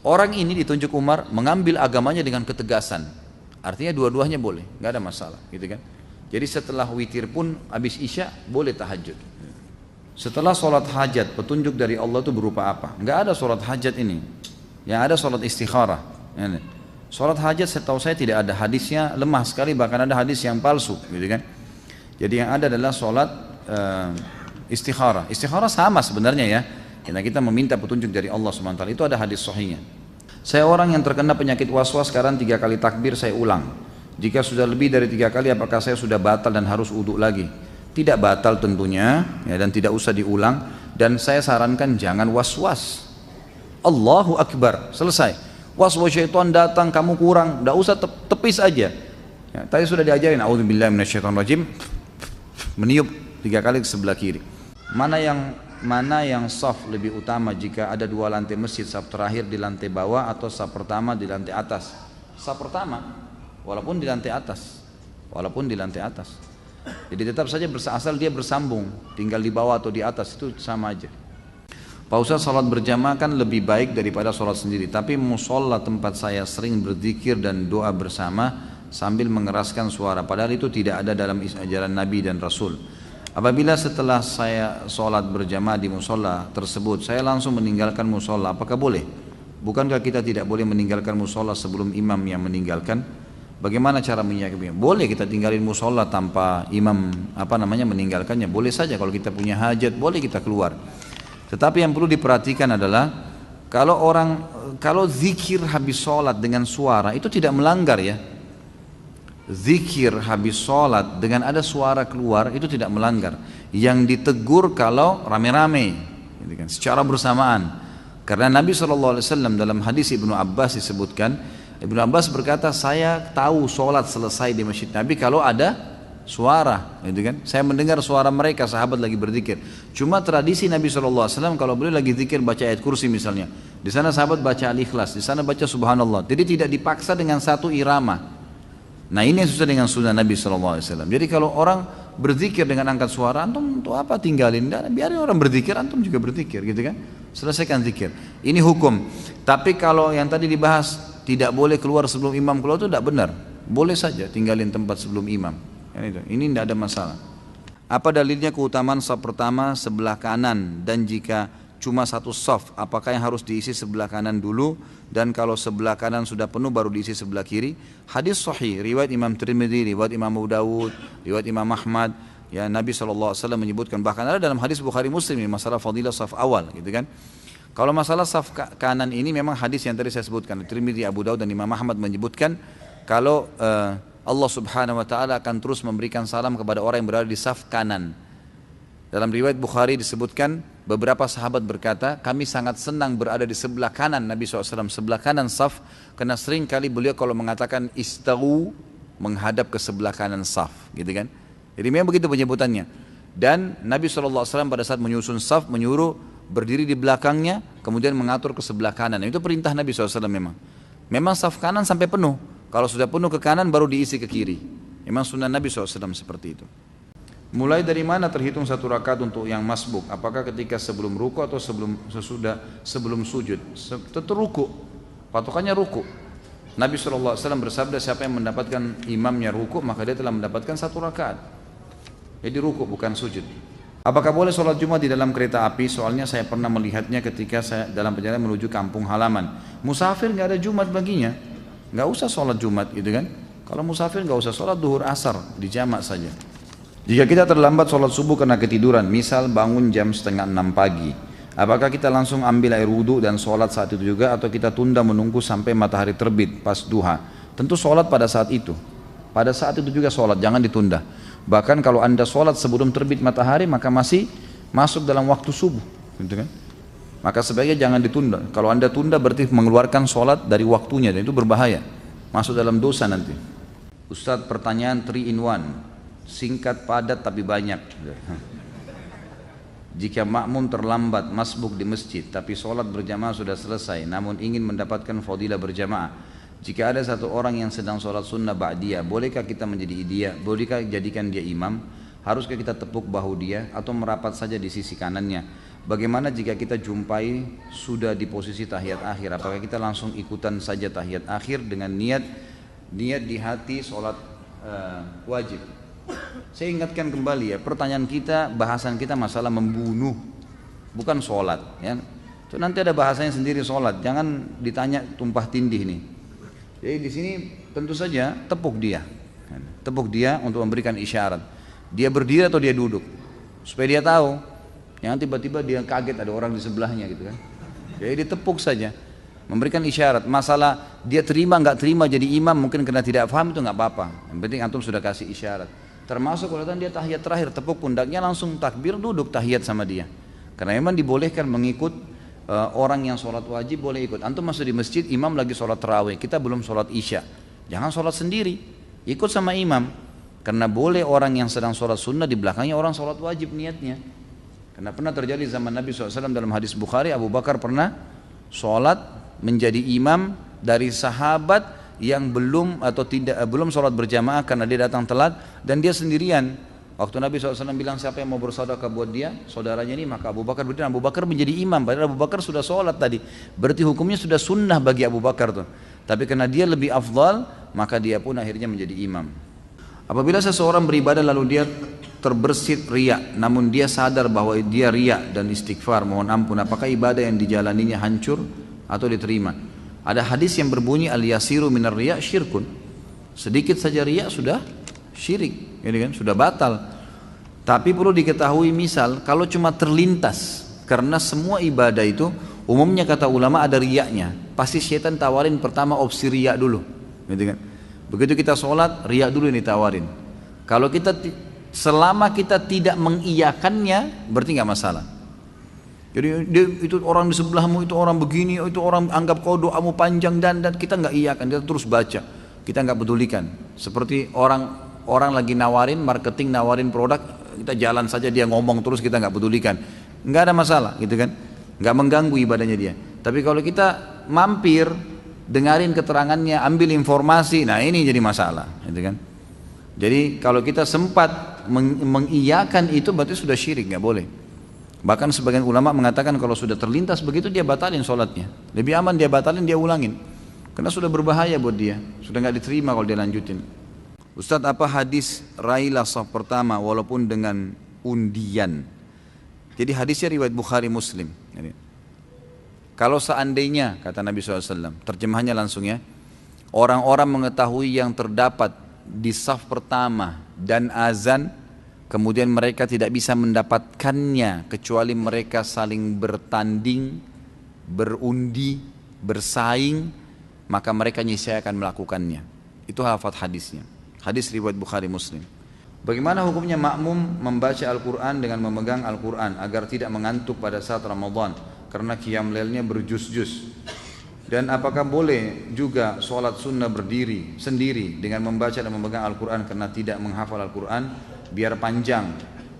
Orang ini ditunjuk Umar mengambil agamanya dengan ketegasan. Artinya dua-duanya boleh, nggak ada masalah, gitu kan? Jadi setelah witir pun habis Isya boleh tahajud. Setelah sholat hajat, petunjuk dari Allah itu berupa apa? Nggak ada sholat hajat ini. Yang ada sholat istikharah. Sholat hajat setahu saya tidak ada, hadisnya lemah sekali, bahkan ada hadis yang palsu, gitu kan? Jadi yang ada adalah sholat istikharah. Istikharah sama sebenarnya ya. Kita meminta petunjuk dari Allah SWT. Itu ada hadis sahihnya. Saya orang yang terkena penyakit was-was, sekarang 3 kali takbir saya ulang. Jika sudah lebih dari 3 kali, apakah saya sudah batal dan harus wudu lagi? Tidak batal tentunya ya, dan tidak usah diulang. Dan saya sarankan jangan was-was. Allahu Akbar, selesai. Was-was syaitan datang, kamu kurang, tidak usah tepis aja ya, tadi sudah diajarin, a'udzubillahi minasyaitonirrajim, meniup 3 kali ke sebelah kiri. Mana yang saf lebih utama jika ada 2 lantai masjid, saf terakhir di lantai bawah atau saf pertama di lantai atas? Saf pertama, walaupun di lantai atas, jadi tetap saja asal dia bersambung, tinggal di bawah atau di atas itu sama aja. Pak Ustaz, salat berjamaah kan lebih baik daripada salat sendiri, tapi musola tempat saya sering berzikir dan doa bersama sambil mengeraskan suara, padahal itu tidak ada dalam ajaran Nabi dan Rasul. Apabila setelah saya sholat berjamaah di musola tersebut, saya langsung meninggalkan musola, apakah boleh? Bukankah kita tidak boleh meninggalkan musola sebelum imam yang meninggalkan? Bagaimana cara menyikapinya? Boleh kita tinggalin musola tanpa imam meninggalkannya. Boleh saja, kalau kita punya hajat, boleh kita keluar. Tetapi yang perlu diperhatikan adalah kalau zikir habis sholat dengan suara itu tidak melanggar ya. Zikir habis sholat dengan ada suara keluar itu tidak melanggar. Yang ditegur kalau rame-rame, gitu kan, secara bersamaan. Karena Nabi SAW dalam hadis Ibnu Abbas disebutkan, Ibnu Abbas berkata, saya tahu sholat selesai di masjid Nabi kalau ada suara, gitu kan. Saya mendengar suara mereka, sahabat lagi berzikir. Cuma tradisi Nabi SAW kalau beliau lagi zikir baca ayat kursi misalnya, di sana sahabat baca Al-Ikhlas, di sana baca Subhanallah. Jadi tidak dipaksa dengan satu irama. Nah ini yang susah dengan sunnah Nabi SAW. Jadi kalau orang berzikir dengan angkat suara, antum untuk apa tinggalin? Biarin orang berzikir, antum juga berzikir, gitu kan? Selesaikan zikir. Ini hukum. Tapi kalau yang tadi dibahas tidak boleh keluar sebelum imam keluar itu tidak benar. Boleh saja tinggalin tempat sebelum imam. Ini tidak ada masalah. Apa dalilnya keutamaan shaf pertama sebelah kanan, dan jika cuma satu shaf, apakah yang harus diisi sebelah kanan dulu, dan kalau sebelah kanan sudah penuh baru diisi sebelah kiri? Hadis sahih riwayat Imam Tirmidzi, riwayat Imam Abu Dawud, riwayat Imam Ahmad, ya Nabi SAW menyebutkan, bahkan ada dalam hadis Bukhari Muslim ini masalah fadilah shaf awal, gitu kan. Kalau masalah shaf kanan ini memang hadis yang tadi saya sebutkan, Tirmidzi, Abu Dawud dan Imam Ahmad menyebutkan kalau Allah Subhanahu wa taala akan terus memberikan salam kepada orang yang berada di shaf kanan. Dalam riwayat Bukhari disebutkan, beberapa sahabat berkata, kami sangat senang berada di sebelah kanan Nabi SAW, sebelah kanan saf, karena sering kali beliau kalau mengatakan istawu, menghadap ke sebelah kanan saf, gitu kan. Jadi memang begitu penyebutannya. Dan Nabi SAW pada saat menyusun saf, menyuruh berdiri di belakangnya, kemudian mengatur ke sebelah kanan. Itu perintah Nabi SAW memang. Memang saf kanan sampai penuh, kalau sudah penuh ke kanan baru diisi ke kiri. Memang sunnah Nabi SAW seperti itu. Mulai dari mana terhitung 1 rakaat untuk yang masbuk? Apakah ketika sebelum ruku atau sebelum sujud? Tentu ruku. Patokannya ruku. Nabi SAW bersabda, siapa yang mendapatkan imamnya ruku, maka dia telah mendapatkan 1 rakaat. Jadi ruku bukan sujud. Apakah boleh sholat Jumat di dalam kereta api? Soalnya saya pernah melihatnya ketika saya dalam perjalanan menuju kampung halaman. Musafir nggak ada Jumat baginya, nggak usah sholat Jumat, gitu kan? Kalau musafir nggak usah sholat duhur asar, dijamak saja. Jika kita terlambat sholat subuh karena ketiduran, misal bangun jam 5:30 pagi, apakah kita langsung ambil air wudhu dan sholat saat itu juga, atau kita tunda menunggu sampai matahari terbit pas duha? Tentu sholat pada saat itu juga sholat, jangan ditunda. Bahkan kalau anda sholat sebelum terbit matahari, maka masih masuk dalam waktu subuh, gitu kan? Maka sebaiknya jangan ditunda. Kalau anda tunda berarti mengeluarkan sholat dari waktunya, dan itu berbahaya, masuk dalam dosa nanti. Ustadz, pertanyaan 3 in 1, singkat padat tapi banyak. Jika makmum terlambat masbuk di masjid tapi sholat berjamaah sudah selesai namun ingin mendapatkan fadilah berjamaah, jika ada satu orang yang sedang sholat sunnah ba'diyah, bolehkah kita menjadi dia? Bolehkah jadikan dia imam? Haruskah kita tepuk bahu dia atau merapat saja di sisi kanannya? Bagaimana jika kita jumpai sudah di posisi tahiyat akhir? Apakah kita langsung ikutan saja tahiyat akhir dengan niat di hati sholat wajib? Saya ingatkan kembali ya, pertanyaan kita, bahasan kita masalah membunuh, bukan sholat ya. So, nanti ada bahasanya sendiri sholat, jangan ditanya tumpah tindih nih. Jadi di sini tentu saja tepuk dia untuk memberikan isyarat. Dia berdiri atau dia duduk, supaya dia tahu. Jangan tiba-tiba dia kaget ada orang di sebelahnya gitu kan. Jadi ditepuk saja, memberikan isyarat. Masalah dia terima nggak terima jadi imam mungkin karena tidak paham, itu nggak apa-apa. Yang penting antum sudah kasih isyarat. Termasuk kalau dia tahiyat terakhir, tepuk pundaknya langsung takbir, duduk tahiyat sama dia. Karena memang dibolehkan mengikut orang yang sholat wajib, boleh ikut. Antum masuk di masjid, imam lagi sholat tarawih, kita belum sholat isya, jangan sholat sendiri, ikut sama imam. Karena boleh orang yang sedang sholat sunnah di belakangnya orang sholat wajib niatnya. Karena pernah terjadi zaman Nabi SAW dalam hadis Bukhari, Abu Bakar pernah sholat menjadi imam dari sahabat yang belum sholat berjamaah karena dia datang telat dan dia sendirian. Waktu Nabi SAW bilang siapa yang mau bersedekah buat dia, saudaranya ini, maka Abu Bakar berdiri. Abu Bakar menjadi imam, padahal Abu Bakar sudah sholat tadi. Berarti hukumnya sudah sunnah bagi Abu Bakar tuh. Tapi karena dia lebih afdal, maka dia pun akhirnya menjadi imam. Apabila seseorang beribadah lalu dia terbersit riya, namun dia sadar bahwa dia riya dan istighfar, mohon ampun, apakah ibadah yang dijalaninya hancur atau diterima? Ada hadis yang berbunyi al-yasiru minar riya syirkun. Sedikit saja riya sudah syirik, ini kan sudah batal. Tapi perlu diketahui, misal kalau cuma terlintas, karena semua ibadah itu umumnya kata ulama ada riyanya. Pasti syaitan tawarin pertama opsi riya dulu, gitu kan. Begitu kita sholat, riya dulu yang ditawarin. Kalau kita selama kita tidak mengiyakannya, berarti nggak masalah. Jadi itu orang di sebelahmu, itu orang begini, itu orang anggap kau doamu panjang dan kita nggak iyakan, kita terus baca, kita nggak pedulikan. Seperti orang lagi nawarin marketing, nawarin produk, kita jalan saja dia ngomong terus kita nggak pedulikan, nggak ada masalah, gitu kan? Nggak mengganggu ibadahnya dia. Tapi kalau kita mampir, dengarin keterangannya, ambil informasi, nah ini jadi masalah, gitu kan? Jadi kalau kita sempat mengiyakan itu berarti sudah syirik, nggak boleh. Bahkan sebagian ulama mengatakan kalau sudah terlintas begitu dia batalin sholatnya. Lebih aman dia batalin, dia ulangin. Karena sudah berbahaya buat dia, sudah nggak diterima kalau dia lanjutin. Ustadz, apa hadis raihlah saf pertama walaupun dengan undian? Jadi hadisnya riwayat Bukhari Muslim. Kalau seandainya, kata Nabi SAW, terjemahannya langsung ya, orang-orang mengetahui yang terdapat di saf pertama dan azan, kemudian mereka tidak bisa mendapatkannya kecuali mereka saling bertanding, berundi, bersaing, maka mereka niscaya akan melakukannya. Itu lafaz hadisnya. Hadis riwayat Bukhari Muslim. Bagaimana hukumnya makmum membaca Al-Quran dengan memegang Al-Quran agar tidak mengantuk pada saat Ramadan karena qiyam lailnya berjus-jus? Dan apakah boleh juga sholat sunnah berdiri sendiri dengan membaca dan memegang Al-Quran karena tidak menghafal Al-Quran biar panjang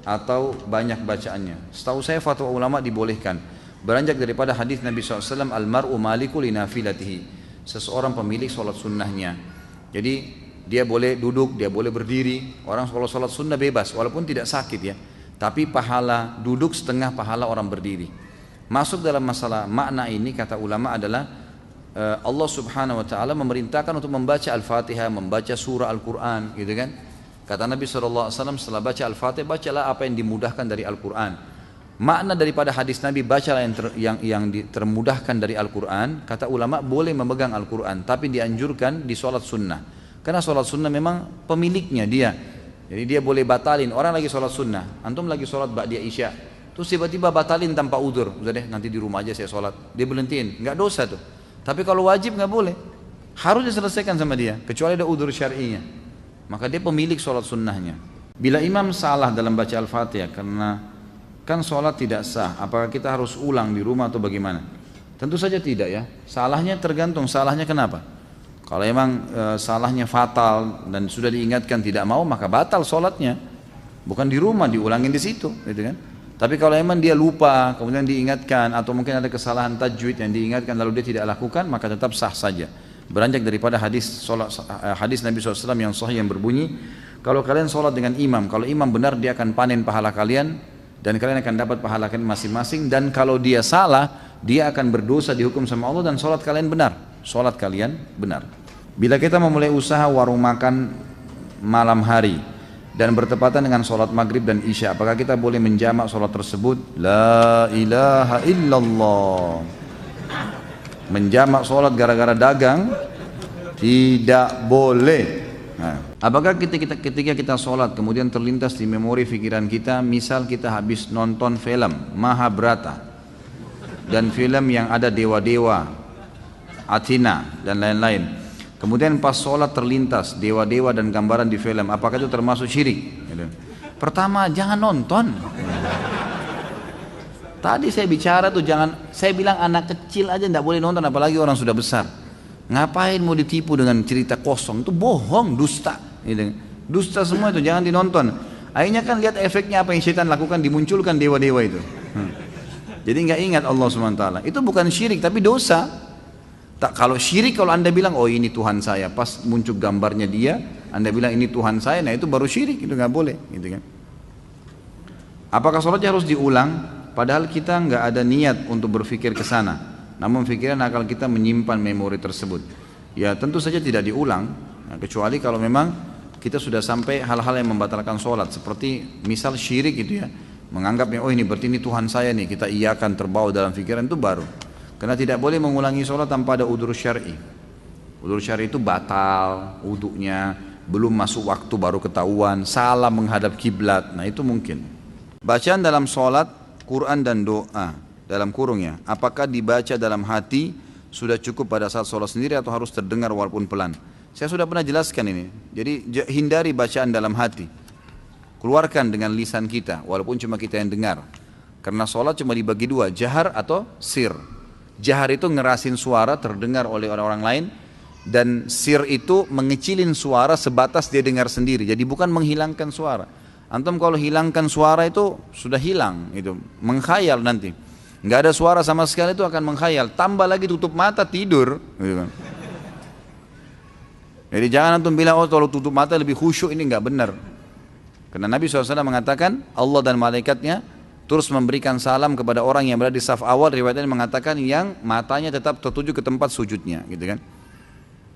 atau banyak bacaannya? Setahu saya fatwa ulama dibolehkan, beranjak daripada hadis Nabi SAW, al-mar'u maliku li nafilatihi, seseorang pemilik sholat sunnahnya. Jadi dia boleh duduk, dia boleh berdiri. Orang kalau sholat sunnah bebas walaupun tidak sakit ya, tapi pahala duduk setengah pahala orang berdiri. Masuk dalam masalah makna ini kata ulama adalah Allah subhanahu wa ta'ala memerintahkan untuk membaca Al-Fatihah, membaca surah Al-Quran, gitu kan. Kata Nabi SAW, setelah baca Al-Fatihah, bacalah apa yang dimudahkan dari Al-Quran. Makna daripada hadis Nabi, bacalah yang termudahkan dari Al-Quran. Kata ulama boleh memegang Al-Quran, tapi dianjurkan di sholat sunnah. Karena sholat sunnah memang pemiliknya dia. Jadi dia boleh batalin. Orang lagi sholat sunnah, antum lagi sholat ba'da isya, terus tiba-tiba batalin tanpa udzur. Udah deh, nanti di rumah aja saya sholat. Dia berhentiin, nggak dosa tuh. Tapi kalau wajib nggak boleh, harus diselesaikan sama dia, kecuali ada udzur syar'inya. Maka dia pemilik sholat sunnahnya. Bila imam salah dalam baca Al-Fatihah karena kan sholat tidak sah, apakah kita harus ulang di rumah atau bagaimana? Tentu saja tidak ya. Salahnya tergantung salahnya kenapa. Kalau emang salahnya fatal dan sudah diingatkan tidak mau, maka batal sholatnya. Bukan di rumah, diulangin di situ, gitu kan. Tapi kalau emang dia lupa, kemudian diingatkan, atau mungkin ada kesalahan tajwid yang diingatkan lalu dia tidak lakukan, maka tetap sah saja. Beranjak daripada hadis Nabi SAW yang sahih yang berbunyi, kalau kalian sholat dengan imam, kalau imam benar dia akan panen pahala kalian, dan kalian akan dapat pahala kalian masing-masing, dan kalau dia salah, dia akan berdosa dihukum sama Allah dan sholat kalian benar. Sholat kalian benar. Bila kita memulai usaha warung makan malam hari dan bertepatan dengan sholat maghrib dan isya, apakah kita boleh menjamak sholat tersebut? La ilaha illallah. Menjamak sholat gara-gara dagang tidak boleh. Nah, apakah ketika kita sholat kemudian terlintas di memori pikiran kita, misal kita habis nonton film Mahabharata dan film yang ada dewa-dewa, Athena dan lain-lain, kemudian pas sholat terlintas dewa-dewa dan gambaran di film, apakah itu termasuk syirik? Pertama, jangan nonton. Tadi saya bicara tuh jangan, saya bilang anak kecil aja tidak boleh nonton, apalagi orang sudah besar. Ngapain mau ditipu dengan cerita kosong? Itu bohong, dusta. Dusta semua itu, jangan dinonton. Akhirnya kan lihat efeknya apa yang syaitan lakukan, dimunculkan dewa-dewa itu. Jadi nggak ingat Allah SWT. Itu bukan syirik tapi dosa. Kalau syirik, kalau anda bilang oh ini Tuhan saya, pas muncul gambarnya dia, anda bilang ini Tuhan saya, nah itu baru syirik, itu nggak boleh, gitu kan? Apakah sholatnya harus diulang? Padahal kita nggak ada niat untuk berpikir ke sana, namun pikiran akal kita menyimpan memori tersebut. Ya tentu saja tidak diulang, nah, kecuali kalau memang kita sudah sampai hal-hal yang membatalkan sholat, seperti misal syirik gitu ya, menganggapnya oh ini berarti ini Tuhan saya nih, kita iakan terbawa dalam pikiran, itu baru. Karena tidak boleh mengulangi sholat tanpa ada udzur syar'i. Udzur syar'i itu batal wudunya, belum masuk waktu baru ketahuan, salah menghadap kiblat, nah itu mungkin. Bacaan dalam sholat Quran dan doa dalam kurungnya, apakah dibaca dalam hati sudah cukup pada saat sholat sendiri atau harus terdengar walaupun pelan? Saya sudah pernah jelaskan ini. Jadi hindari bacaan dalam hati, keluarkan dengan lisan kita walaupun cuma kita yang dengar. Karena sholat cuma dibagi dua, jahar atau sir. Jahar itu ngerasin suara terdengar oleh orang-orang lain, dan sir itu mengecilin suara sebatas dia dengar sendiri. Jadi bukan menghilangkan suara. Antum kalau hilangkan suara itu sudah hilang, itu mengkhayal nanti. Nggak ada suara sama sekali, itu akan mengkhayal. Tambah lagi tutup mata tidur. Gitu kan. Jadi jangan antum bilang oh kalau tutup mata lebih khusyuk, ini nggak benar. Karena Nabi SAW mengatakan Allah dan malaikatnya terus memberikan salam kepada orang yang berada di saf awal. Riwayatnya mengatakan yang matanya tetap tertuju ke tempat sujudnya, gitu kan.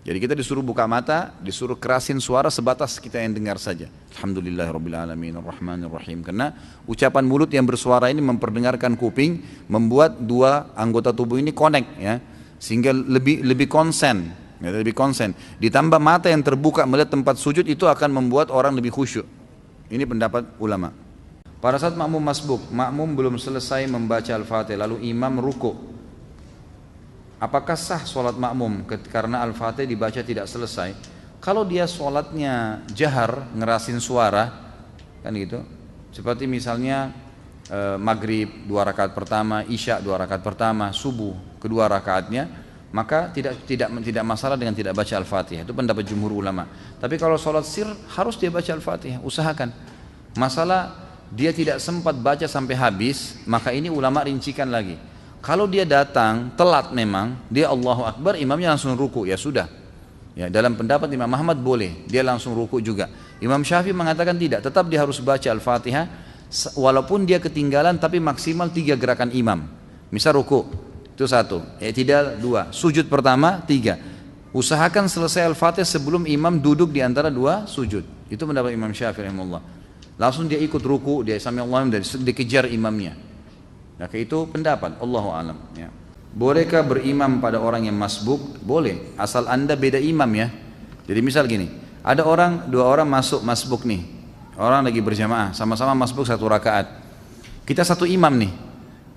Jadi kita disuruh buka mata, disuruh kerasin suara sebatas kita yang dengar saja. Alhamdulillahirrabbilalamin arrahmanirrahim. Karena ucapan mulut yang bersuara ini memperdengarkan kuping, membuat dua anggota tubuh ini connect ya, sehingga lebih konsen, ya, lebih konsen. Ditambah mata yang terbuka melihat tempat sujud, itu akan membuat orang lebih khusyuk. Ini pendapat ulama. Pada saat makmum masbuk, makmum belum selesai membaca Al-Fatihah lalu imam ruku'. Apakah sah sholat makmum karena Al-Fatihah dibaca tidak selesai? Kalau dia sholatnya jahar, ngerasin suara, kan gitu. Seperti misalnya maghrib 2 rakaat pertama, isya 2 rakaat pertama, subuh kedua rakaatnya, maka tidak masalah dengan tidak baca Al-Fatihah. Itu pendapat jumhur ulama. Tapi kalau sholat sir harus dia baca Al-Fatihah, usahakan. Masalah dia tidak sempat baca sampai habis, maka ini ulama rincikan lagi. Kalau dia datang telat memang, dia Allahu Akbar, imamnya langsung ruku, ya sudah. Ya, dalam pendapat Imam Ahmad boleh, dia langsung ruku juga. Imam Syafi'i mengatakan tidak, tetap dia harus baca Al-Fatihah, walaupun dia ketinggalan tapi maksimal 3 gerakan imam. Misal ruku, itu 1, i'tidal 2, sujud pertama 3. Usahakan selesai Al-Fatihah sebelum imam duduk di antara 2 sujud. Itu pendapat Imam Syafi'i rahimahullah. Langsung dia ikut ruku, dia sami Allah dan dikejar imamnya. Nah, itu pendapat Allahu a'lam ya. Bolehkah berimam pada orang yang masbuk? Boleh, asal anda beda imam ya. Jadi misal gini, ada dua orang masuk masbuk nih, orang lagi berjamaah, sama-sama masbuk 1 rakaat. Kita satu imam nih.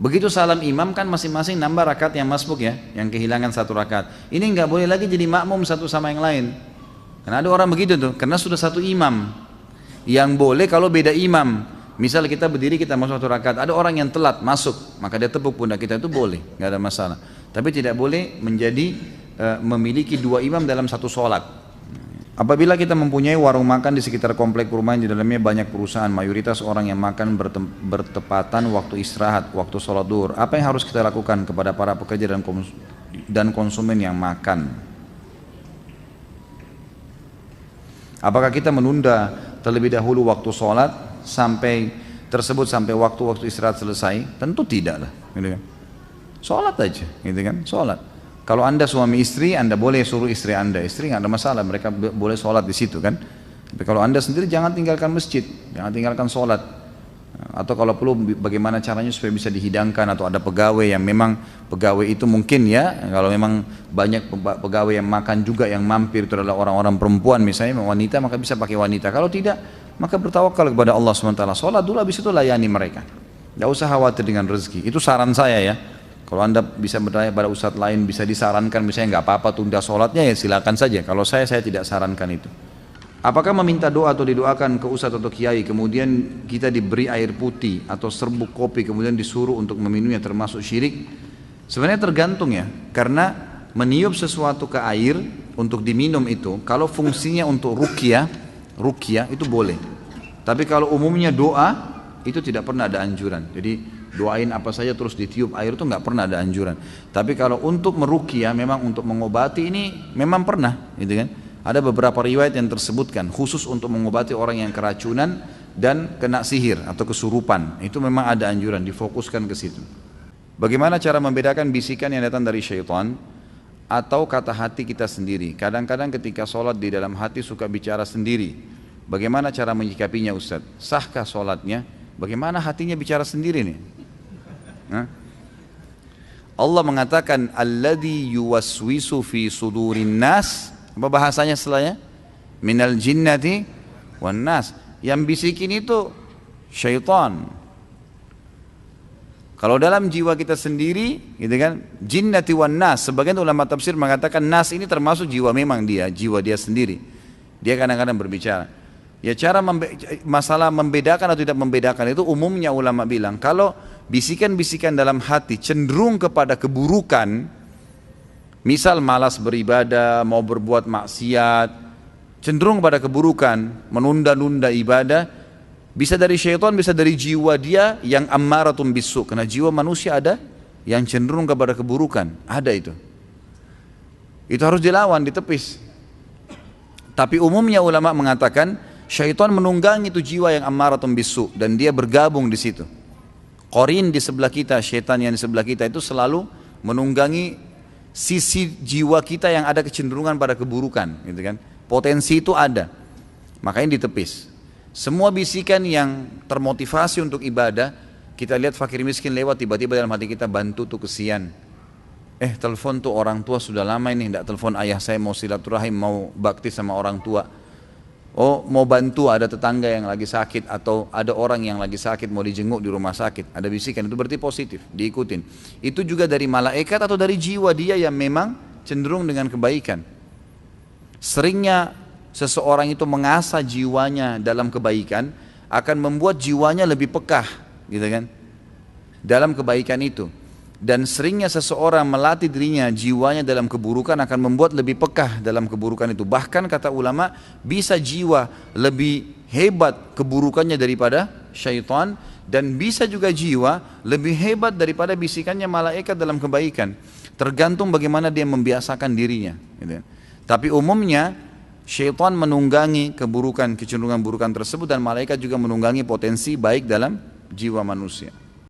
Begitu salam imam kan masing-masing nambah rakaat yang masbuk ya, yang kehilangan 1 rakaat. Ini nggak boleh lagi jadi makmum satu sama yang lain. Karena ada orang begitu tuh, karena sudah satu imam. Yang boleh kalau beda imam. Misal kita berdiri, kita masuk 1 rakaat, ada orang yang telat masuk, maka dia tepuk pundak kita, itu boleh, nggak ada masalah. Tapi tidak boleh menjadi memiliki dua imam dalam satu sholat. Apabila kita mempunyai warung makan di sekitar komplek perumahan di dalamnya banyak perusahaan, mayoritas orang yang makan bertepatan waktu istirahat, waktu sholat duhur, apa yang harus kita lakukan kepada para pekerja dan konsumen yang makan? Apakah kita menunda terlebih dahulu waktu sholat sampai waktu istirahat selesai? Tentu tidak lah, gitu kan. Sholat aja, gitu kan, sholat. Kalau anda suami istri, anda boleh suruh istri anda, istri nggak ada masalah, mereka boleh sholat di situ kan. Tapi kalau anda sendiri jangan tinggalkan masjid, jangan tinggalkan sholat. Atau kalau perlu bagaimana caranya supaya bisa dihidangkan, atau ada pegawai yang memang pegawai itu mungkin ya, kalau memang banyak pegawai yang makan juga yang mampir itu adalah orang-orang perempuan misalnya wanita, maka bisa pakai wanita. Kalau tidak, maka bertawakal kepada Allah SWT, sholat dulu habis itu layani mereka. Tidak usah khawatir dengan rezeki, itu saran saya ya. Kalau anda bisa bertanya pada ustadz lain, bisa disarankan misalnya nggak apa-apa tunda sholatnya, ya silakan saja. Kalau saya tidak sarankan itu. Apakah meminta doa atau didoakan ke ustadz atau kiai, kemudian kita diberi air putih atau serbuk kopi, kemudian disuruh untuk meminumnya termasuk syirik? Sebenarnya tergantung ya, karena meniup sesuatu ke air untuk diminum itu, kalau fungsinya untuk ruqyah itu boleh. Tapi kalau umumnya doa, itu tidak pernah ada anjuran. Jadi doain apa saja terus ditiup air itu nggak pernah ada anjuran. Tapi kalau untuk meruqyah, memang untuk mengobati ini memang pernah, gitu kan? Ada beberapa riwayat yang tersebutkan khusus untuk mengobati orang yang keracunan dan kena sihir atau kesurupan. Itu memang ada anjuran, difokuskan ke situ. Bagaimana cara membedakan bisikan yang datang dari syaitan atau kata hati kita sendiri? Kadang-kadang ketika sholat di dalam hati suka bicara sendiri. Bagaimana cara menyikapinya Ustaz? Sahkah sholatnya? Bagaimana hatinya bicara sendiri nih? Allah mengatakan alladzi yuwaswisu fi sudurin nas. Apa bahasanya setelahnya? Minal jinnati wan nas. Yang bisikin itu syaitan. Kalau dalam jiwa kita sendiri, gitu kan, jinnati wan nas. Sebagian ulama tafsir mengatakan nas ini termasuk jiwa, memang jiwa dia sendiri. Dia kadang-kadang berbicara. Ya cara masalah membedakan atau tidak membedakan itu umumnya ulama bilang kalau bisikan-bisikan dalam hati cenderung kepada keburukan, misal malas beribadah, mau berbuat maksiat, cenderung pada keburukan, menunda-nunda ibadah, bisa dari syaitan, bisa dari jiwa dia yang ammaratun bisu. Karena jiwa manusia ada yang cenderung kepada keburukan, ada itu. Itu harus dilawan, ditepis. Tapi umumnya ulama mengatakan syaitan menunggangi itu jiwa yang ammaratun bisu dan dia bergabung di situ. Qarin di sebelah kita, syaitan yang di sebelah kita itu selalu menunggangi sisi jiwa kita yang ada kecenderungan pada keburukan, gitu kan. Potensi itu ada, makanya ditepis. Semua bisikan yang termotivasi untuk ibadah, kita lihat fakir miskin lewat, tiba-tiba dalam hati kita bantu tuh kesian. Telepon tuh orang tua sudah lama ini tidak telepon ayah saya, mau silaturahim, mau bakti sama orang tua. Oh, mau bantu ada tetangga yang lagi sakit atau ada orang yang lagi sakit mau dijenguk di rumah sakit, ada bisikan, itu berarti positif, diikutin. Itu juga dari malaikat atau dari jiwa dia yang memang cenderung dengan kebaikan. Seringnya seseorang itu mengasah jiwanya dalam kebaikan akan membuat jiwanya lebih pekah, gitu kan, dalam kebaikan itu. Dan seringnya seseorang melatih dirinya, jiwanya dalam keburukan akan membuat lebih pekah dalam keburukan itu. Bahkan kata ulama, bisa jiwa lebih hebat keburukannya daripada syaitan, dan bisa juga jiwa lebih hebat daripada bisikannya malaikat dalam kebaikan. Tergantung bagaimana dia membiasakan dirinya, gitu. Tapi umumnya syaitan menunggangi keburukan, kecenderungan burukan tersebut, dan malaikat juga menunggangi potensi baik dalam jiwa manusia.